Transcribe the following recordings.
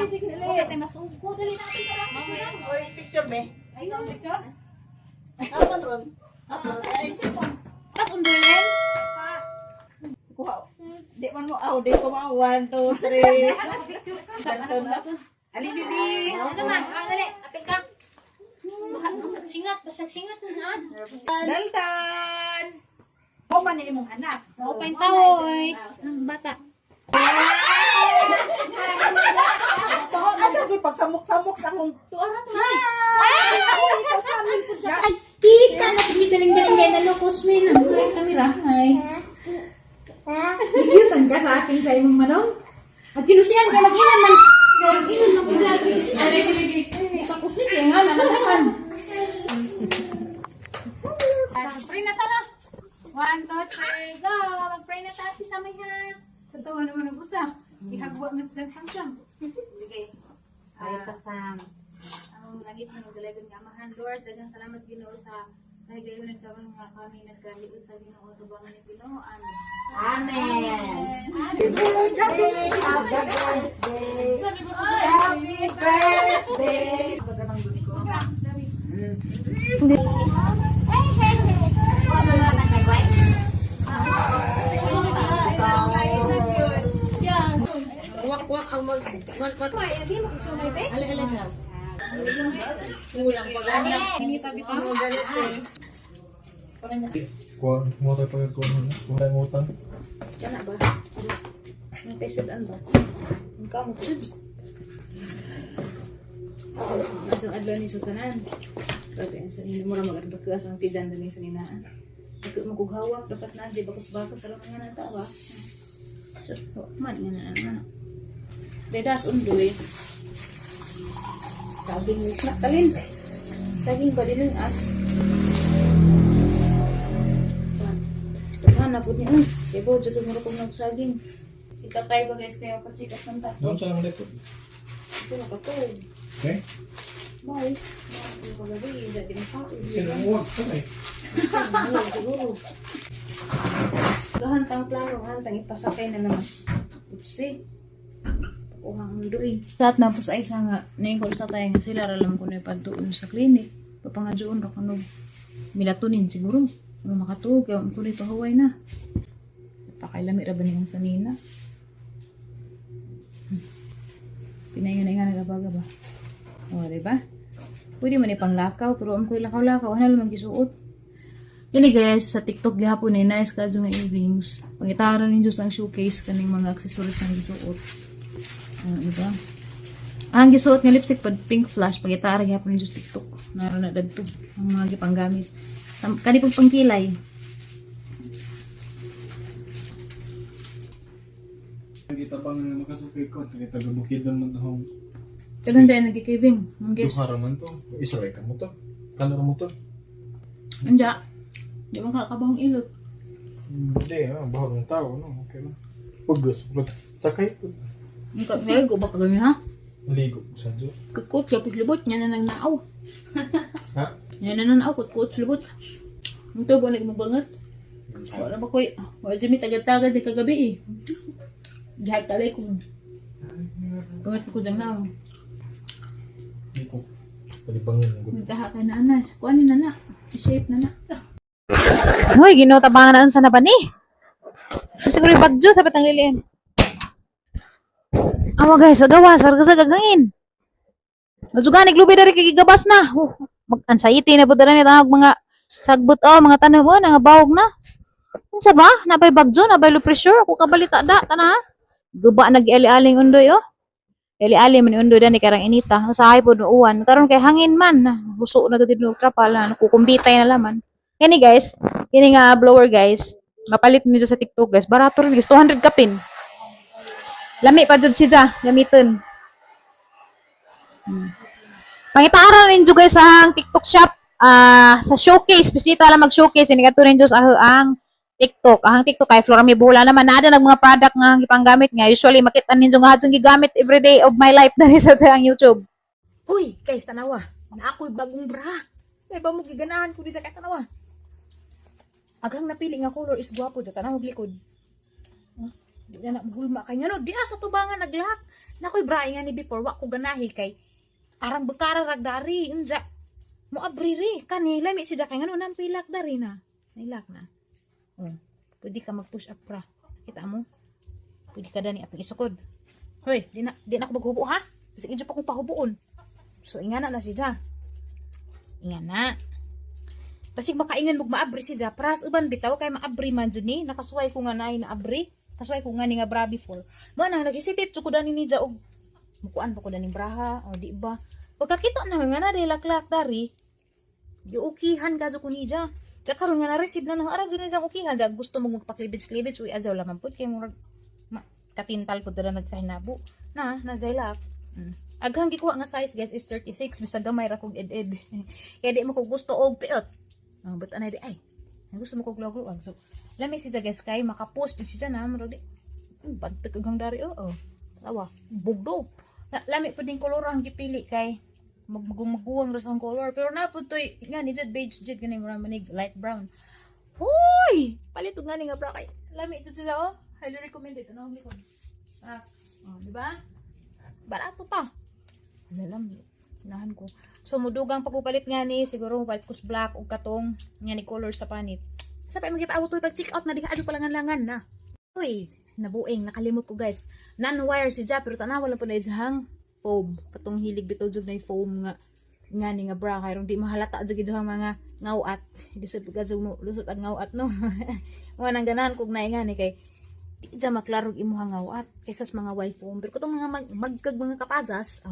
Okay, mas ugo. Dali natin ka lang. Mamaya, oy, picture be. Ay, no, picture. Apan ron. Ay, Mas unduin. kuha. Di man mo, di ko mo. 1, 2, 3. Ali, bibi. Ano naman? Dali. Apil ka. Singat. Basag singat na. Daltan. Mo man ni imong anak. Oo, pa yung tao, oy. Ang bata. Asa ko pagsamok-samok sa akong Tuara to. Kita na tumigaling-galing yan. Ano, Cosme na. Guys, camera. Ay. Nagyutan ka sa akin sa imong manong. At kinusihan ka mag-inan man. Mag-inan na kung lagi. Tapos ni kaya nga naman. Pray na tala. 1, 2, 3, go. Mag-pray na tayo sa may ha. Totoo naman ang usa. Ihagwa mo sa samsam. Sige. Ay, pasam. Ang langit na magdalagan nga amahan, Lord. Dagang salamat Ginoo sa higayon nagkaroon nga kami nagkaliot sa Ginoo tubangan ni Ginoo. Amen. Amen. Happy birthday. Happy birthday. Wak-wak ang mag-wak-wak. Ay, adi mo gusto may te? Ala na. Ulang pag-ana. Hindi tabi ko. Kuha mo tayo pagkakuha mo. Kuha tayo utang. Kana ba? Ang pesadaan ba? Ang kamot. Adjong adlaw ni sutanan. Grabe ang sanina mo ra mag-adbakas ang tidan din sa ninaan. Ikaw mo kughawak dapat na di bakas-bakas sa mga nata ba? So, man nga na. Dedas undoy. Saging ni snack talin. Saging ba din at na po niya. Ebo, dito mo rin kong saging. Sikat tayo ba guys kayo? Sikat man ta. Doon sa naman dito. Ito na pa to. Okay? Bye. Ito pa gabi. Dati na pa. Sinuwag ko eh. Siguro. Gahantang plano. Hantang ipasakay na naman. Upsi. Pakuhang doon. Saat na po sa isa nga. Naingkol sa tayo nga sila. Alam ko na ipaddoon sa klinik. Papangadyoon ra kanog. Melatonin siguro. Ano makatuog, kaya ko dito Hawaii na. Pakailami ra ba niyang sanina? Pinaingan na nga nagabaga ba? O, diba? Pwede man ipang lakaw, pero ang ko'y lakaw-lakaw, ano lang magkisuot. Yan guys, sa TikTok gihapon eh, nice ka yung earrings. Pangitara rin Diyos ang showcase kaning mga accessories na gisuot. Diba? Ang gisuot nga lipstick pag pink flash, pangitara gihapon ni Diyos TikTok. Naroon na dadto ang mga gipanggamit. Kani pong pangkilay. Kita bang makasukay ko. Kita gabukid lang ng tahong. Kailan dahil nagkikibing? Ang guess. Duharaman to. Israel ka mo to. Kalar mo to. Anja. Di mo kakabahong ilot. Hindi, bahal ng tao. No? Okay lang. Pagos. Sakay po. Ngayon ko ba kagami ha? Ligo po sa Diyos. Kutkut, kapit libot. Yan na nang naaw. Ha? Yan na nang naaw. Kutkut, libot. Ang tubo na mabangat. Wala ba ko'y. Wala dyan may tagad-tagad di kagabi eh. Dihag talay ko. Gamit ko dyan na. Hindi ko. Palibangin. Nagtaha ka na anas. Kuhanin na na. I-shape na na. Hoy, ginutabangan na unsa na ba ni? Siguro yung bagyo, sabat ang liliin. Awa guys, agawa, sarga sa gagangin. Majuganig lubi dari kagigabas na. Mag-anxiety na po dala ni tawag mga sagbot mga tanong mo, nangabawog na. Unsa ba? Nabay bagyo, nabay low pressure, ako kabalita da, tana. Guba nag-eli-aling undoy Eli-ali man undoy dani karang inita. Usahay po uwan. Karon kay hangin man. Huso na gid og trapal na kukumbitay na laman. Kani guys, kini nga blower guys. Mapalit niyo sa TikTok guys. Barato rin guys, 200 kapin. Lami pa jud siya gamiton. Pangitaran rin jud guys sa TikTok shop. Sa showcase, bisita lang mag-showcase ini kadto rin jud ang TikTok. Ang TikTok kay Flora may bula naman nada nag mga product nga gipanggamit nga usually makita ninyo nga hadjong gigamit everyday of my life na sa ang YouTube. Uy, guys tanawa. Na ako'y bagong bra. May ba mo giganahan ko di sa kay tanawa. Agang napili nga color is guwapo sa tanaw likod. Di na magulma kay no, di asa tubangan naglak. Nakoy bra nga ni before wa ko ganahi kay arang bekara ragdari unja mo abri ri kanila mi sida kay ngano nang pilak dari na. Nailak na. Oh, pwede ka mag-push up bra. Kita mo? Pwede ka dani atong isukod. Hoy, di na ako maghubo ha. Kasi injo pa kong pahubuon. So ingana na siya. Ingana. Basig makaingan mo maabri siya. Pras uban bitaw kay maabri man dyan ni. Nakasuway ko nga na abri. Kasuway ko nga ni nga bra before. Ba na nag-isipit ko dani ni og mukuan pa ko dani braha o di ba. Pagkakita na nga na laklak dari. Giukihan ka ko ni ja. Ja karon nga na-receive na lang ara dyan ni ukihan. Ja gusto mo magpaklibits-klibits uy azaw laman pud kay murag katintal pud dala nagkahinabo. Na zailak. Aghang gikuha nga size guys is 36 bisag gamay ra kog ed-ed. Kaya di mo ko gusto og piot. But anay di ay. Gusto mo kog log-log. So lami siya guys kay maka-post di siya na murag di. Bantag aghang dari oo. Tawa, bugdo. Lami pud ding kolor ang gipili kay magmaguwang ra sang color pero na pud toy nga ni jud beige jud kani murag manig light brown. Hoy! Palit og ngani nga bra kay. Lami jud sila oh. Highly recommended ano likod. Di ba? Barato pa. Alam, sinahan ko. So, mudugang pagpupalit nga ni, siguro palit ko sa black o katong nga ni color sa panit. Sabay magkita ako to pag check out na di ka palangan-langan na. Uy, nabuing, nakalimot ko guys. Non-wire si Ja, pero tanawa lang po na ijahang foam. Patong hilig bitaw jud na foam nga ni nga bra kay di mahalata jud ijahang mga ngawat. Di sa pagkajug mo lusot ang ngawat no. Mga nang ganahan kog na nga ni kay di dyan maklarog imuhang ngawat kaysa sa mga foam. Pero kung mga magkag mga kapajas,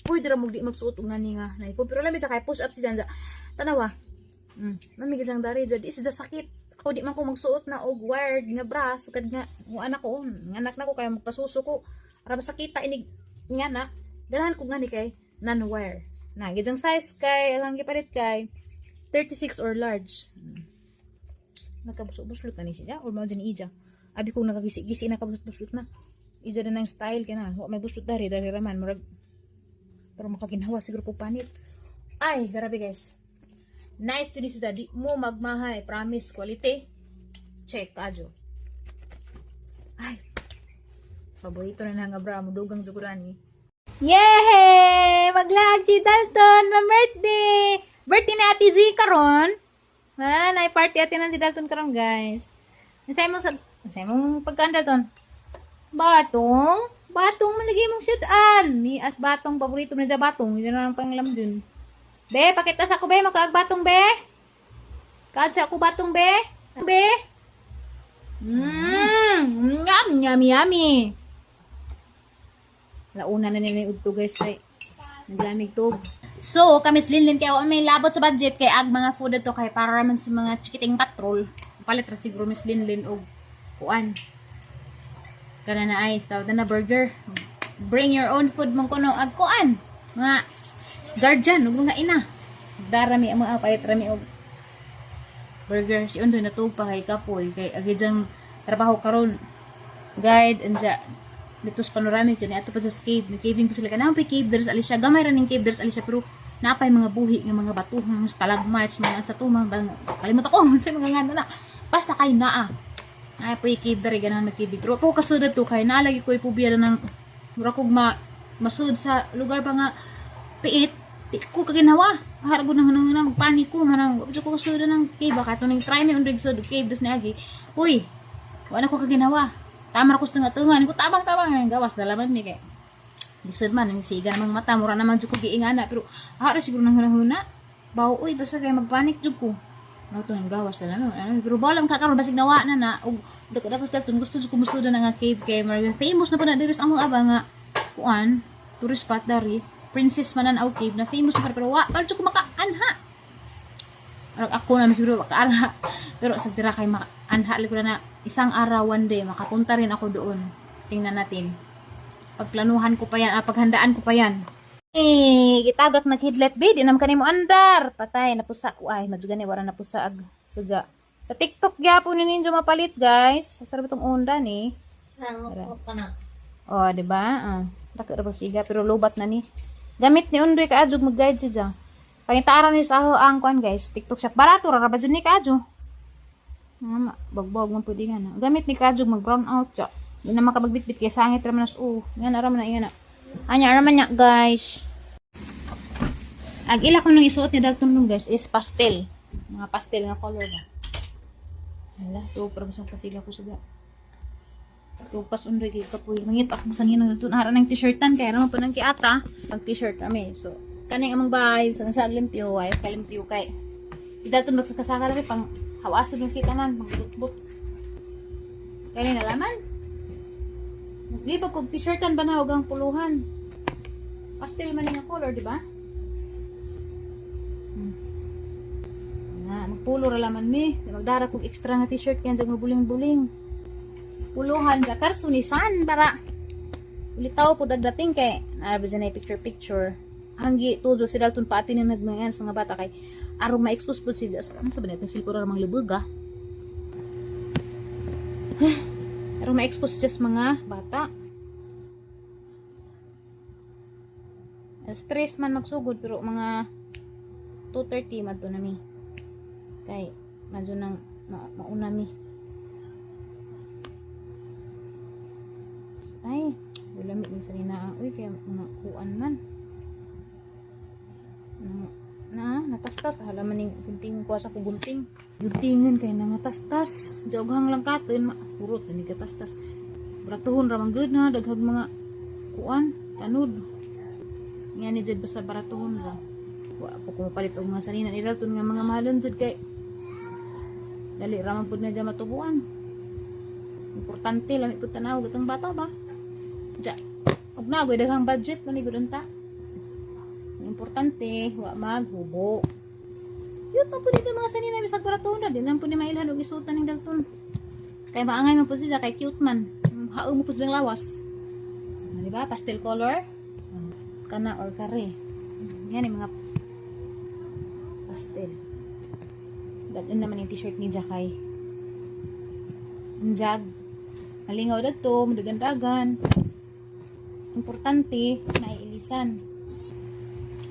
pwede ra mo di magsuot nga ni nga naipon. Pero lamit kay push up si dyan tanawa. Mamigid sang dari dyan, di siya sakit. Ako di man ko magsuot na og wired nga bra. Sukad nga, anak ko, anak na ko kaya magpasuso ko. Para sakita inig nga na. Ganahan ko nga ni kay non-wire. Na, gidang size kay, alang gipalit kay 36 or large. Nagkabusot-busot na ni siya. Or mo dyan ija. Abi ko nakagisi-gisi na kabusot-busot na. Ija na ng style ka na. May busot dari raman. Murag, pero makaginhawa siguro po panit. Ay, grabe guys. Nice to this daddy. Mo magmahay. Promise. Quality. Check. Adjo. Ay. Paborito na nga bra. Mudugang jukurani. Yay! Maglag si Dalton. Ma-birthday. Birthday na Ate Z karon. Nai-party atin na si Dalton karon guys. Nasay mong pagkanda ton. Batong malagay mong shit-an. Mi as batong paborito mo na dyan batong. Hindi na lang panglam dun. Be, pakitas ako be. Magkaag batong be. Kadya ako batong be. Be. Yummy. Launa na nila yung ugto guys. Ay, naglamig tog. So, kamis linlin kayo. May labot sa budget kay ag mga food to kay para naman sa mga chikiting patrol. Palit ra siguro Miss Linlin og kuan. Kana na ice tawag na burger. Bring your own food mong kuno ag kuan. Mga guardian ug mga ina. Darami ang mga palit rami og burger. Si undo natug pa kay kapoy kay agi jang trabaho karon. Guide anja dito sa panoramic dyan ato pa sa cave. Caving pa sila kanang cave there's ali siya gamay ra ning cave there's ali siya pero napay mga buhi nga mga batuhang stalagmites mga sa tumang kalimot ako sa mga ngano na basta kay naa ay po i-cave dari ganahan mag-cave pero po kasudad to kay naalagi ko ipubiya na ng mura kog masud sa lugar pa nga piit di ko kaginawa harag nang magpanik ko manang gusto ko kasudad ng cave baka ito nang try me undig sud cave dos niagi uy wala ko kaginawa tama ko sa tungan ko tabang ang gawas dalaman mi kay lisod man ang siga namang mata mura naman jud ko giingana pero ara siguro nang hunahuna bawo uy basta kay magpanik jud ko no to ang gawas na naman pero balam ka karon basig nawa na og dako sa tun gusto ko musuda na nga cave kay famous na pa na diri sa among aba nga kuan tourist spot dari Princess Mananaw Cave na famous na pero wa para ko makaanha ako na siguro makaanha pero sa tira kay makaanha ko na isang araw one day makapunta rin ako doon tingnan natin pagplanuhan ko pa yan paghandaan ko pa yan gitagak naghidlet be di nam kanimo andar patay napusa ko ay madugani wala napusa ag suga sa TikTok gyapon ni ninyo mapalit guys sarap itong onda ni oh di ba dako ra siga pero lobat na ni gamit ni undoy kaadjog mag-guide siya pangitaran ni sa ang kuan guys TikTok shop barato ra ba ni kaadjog bagbog man pwede nga na gamit ni kaadjog mag brown out siya di na makabagbitbit kay sangit ra man as nga na ra man na Anya naman niya, guys. Ang ila ko nung isuot ni Dalton nung guys is pastel. Mga pastel nga color ba. Hala, to para masang pasiga ko siya. To pas unre kay kapoy. Mangit ako sa nino Dalton ara ng t-shirtan kay ra man po nang kiata. Pag t-shirt kami. So, kaning among vibes ang sa limpyo ay kalimpyo kay. Si Dalton magsakasaka ra pang hawason ng sitanan, magbutbut. Kani nalaman? Di ba kog t-shirtan ba na ang puluhan? Pastel man nga color, di ba? Magpulo ra laman mi. Magdara kog extra nga t-shirt kaya dyan buling-buling. Puluhan ka karsunisan para ulitaw po dagdating kay narabi dyan ay picture-picture. Hanggi tudo si Dalton pa atin yung nagmangan sa mga bata kay aron ma-expose po si Jas. Ano sabi natin silpo ra mang libog ah. Aron ma-expose si Jas mga bata. Stress man magsugod pero mga 2:30 madto na mi. Kay medyo nang mauna mi. Ay, wala mi din sa nina. Uy, kaya mga kuan man. Natastas. Halaman ning gunting ko sa kugunting. Guntingan kay nangatastas. Joghang lang katon. Purot ni katastas. Baratuhon ra man gud na. Daghag mga kuan. Tanod. Nga ni jud basta baratuhon ra. Wa po ko mapalit og mga salina ni Dalton nga mga mahalon jud kay dali ra man pud na dya matubuan. Importante lami pud tanaw gatong bata ba. Ja. Og nagoy daghang budget lami gud unta. Importante wa maghubo. Yun pa pud dito mga salina bisag baratuhon ra di lang pud ni mailhan og isutan ning Dalton. Kay maangay man pud siya kay cute man. Haom mo pud siyang lawas. Di ba? Pastel color. Kana or kare. Yan yung mga pastel. Dadun naman yung t-shirt ni Jakay. Ang jag. Malingaw na to, madagandagan. Importante, naiilisan.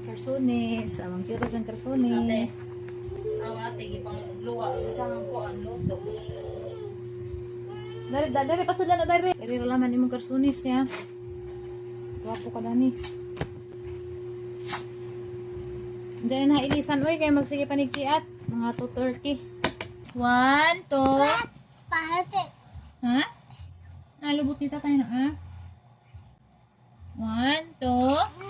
Karsones. Amang cute ang karsones. Ate, gipang luwa. Isang ko ang luto. Dari, pasada na dari. Dari ralaman yung karsones niya. Wapo ka dani. Diyan na ilisan. Uy, kayo magsige panigkiat. Mga 2:30. 1, 2. Ha? Nalubot nita tayo na, ha? 1, 2.